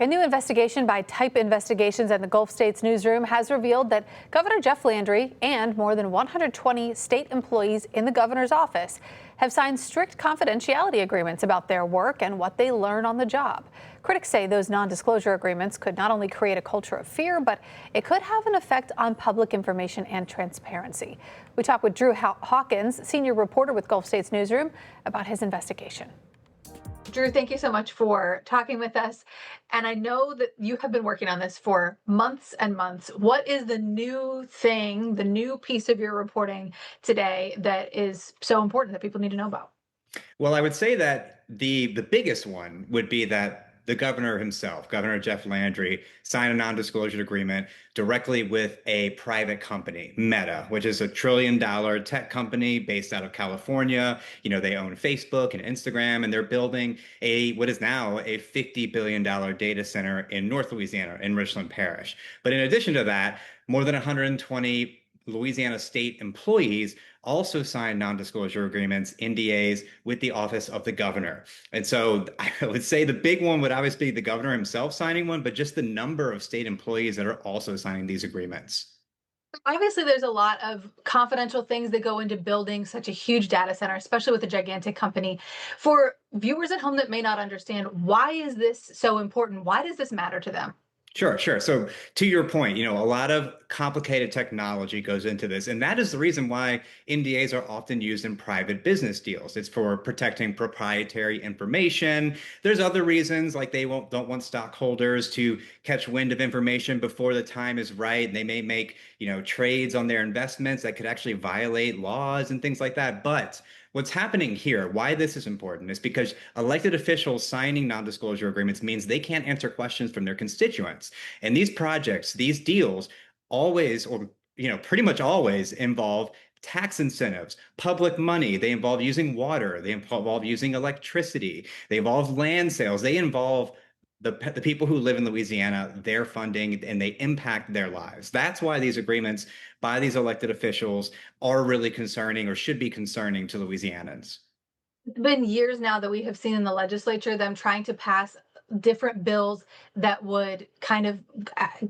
A new investigation by Type Investigations and the Gulf States Newsroom has revealed that Governor Jeff Landry and more than 120 state employees in the governor's office have signed strict confidentiality agreements about their work and what they learn on the job. Critics say those non-disclosure agreements could not only create a culture of fear, but it could have an effect on public information and transparency. We talk with Drew Hawkins, senior reporter with Gulf States Newsroom, about his investigation. Drew, thank you so much for talking with us. And I know that you have been working on this for months and months. What is the new thing, the new piece of your reporting today that is so important that people need to know about? Well, I would say that the biggest one would be that the governor himself, Governor Jeff Landry, signed a non-disclosure agreement directly with a private company, Meta, which is $1 trillion tech company based out of California. You know, they own Facebook and Instagram, and they're building what is now a $50 billion data center in North Louisiana, in Richland Parish. But in addition to that, more than 120 Louisiana state employees also signed non-disclosure agreements, NDAs, with the office of the governor. And so I would say the big one would obviously be the governor himself signing one, but just the number of state employees that are also signing these agreements. Obviously, there's a lot of confidential things that go into building such a huge data center, especially with a gigantic company. For viewers at home that may not understand, why is this so important? Why does this matter to them? Sure. So to your point, a lot of complicated technology goes into this. And that is the reason why NDAs are often used in private business deals. It's for protecting proprietary information. There's other reasons, like they don't want stockholders to catch wind of information before the time is right. They may make, trades on their investments that could actually violate laws and things like that. But what's happening here, why this is important, is because elected officials signing non-disclosure agreements means they can't answer questions from their constituents. And these projects, these deals, always, or pretty much always involve tax incentives, public money. They involve using water. They involve using electricity. They involve land sales. They involve the people who live in Louisiana, their funding, and they impact their lives. That's why these agreements by these elected officials are really concerning, or should be concerning, to Louisianans. It's been years now that we have seen in the legislature them trying to pass different bills that would kind of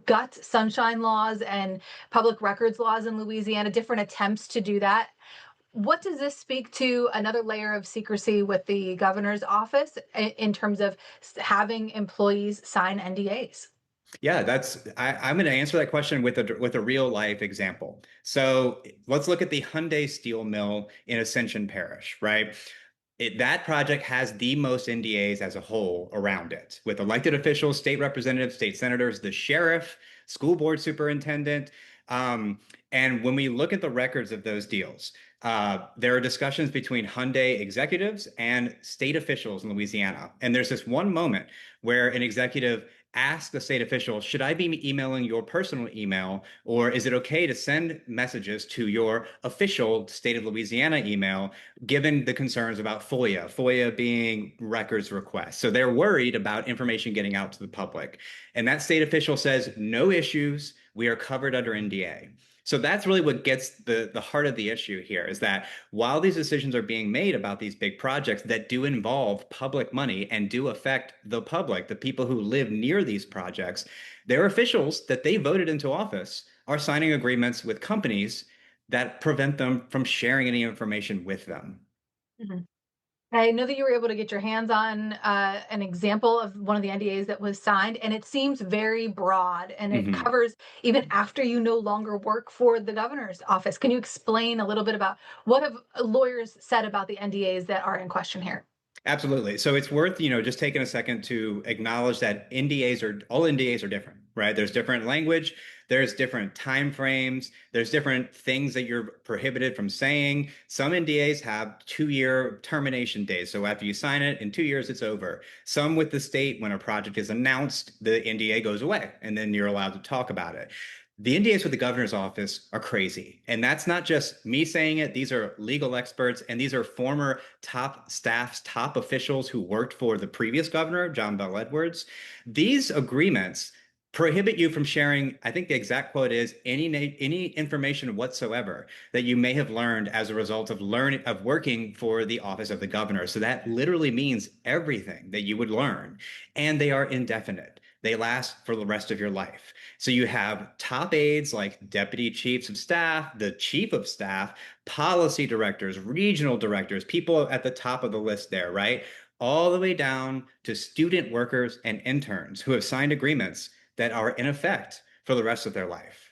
gut sunshine laws and public records laws in Louisiana, different attempts to do that. What does this speak to? Another layer of secrecy with the governor's office in terms of having employees sign NDAs? Yeah, I'm going to answer that question with a real life example. So let's look at the Hyundai steel mill in Ascension Parish, right? That project has the most NDAs as a whole around it, with elected officials, state representatives, state senators, the sheriff, school board superintendent. And when we look at the records of those deals, there are discussions between Hyundai executives and state officials in Louisiana. And there's this one moment where an executive ask the state official, should I be emailing your personal email, or is it okay to send messages to your official state of Louisiana email, given the concerns about FOIA being records requests? So they're worried about information getting out to the public. And that state official says, no issues, we are covered under NDA. So that's really what gets the heart of the issue here, is that while these decisions are being made about these big projects that do involve public money and do affect the public, the people who live near these projects, their officials that they voted into office are signing agreements with companies that prevent them from sharing any information with them. Mhm. I know that you were able to get your hands on an example of one of the NDAs that was signed, and it seems very broad, and it Mhm. covers even after you no longer work for the governor's office. Can you explain a little bit about what have lawyers said about the NDAs that are in question here? Absolutely. So it's worth, just taking a second to acknowledge that all NDAs are different, right? There's different language, there's different time frames, there's different things that you're prohibited from saying. Some NDAs have 2-year termination days. So after you sign it, in 2 years, it's over. Some with the state, when a project is announced, the NDA goes away and then you're allowed to talk about it. The NDAs with the governor's office are crazy. And that's not just me saying it. These are legal experts, and these are former top staffs, top officials who worked for the previous governor, John Bell Edwards. These agreements prohibit you from sharing, I think the exact quote is, any information whatsoever that you may have learned as a result of working for the office of the governor. So that literally means everything that you would learn. And they are indefinite. they last for the rest of your life. So you have top aides like deputy chiefs of staff, the chief of staff, policy directors, regional directors, people at the top of the list there, right? All the way down to student workers and interns who have signed agreements that are in effect for the rest of their life.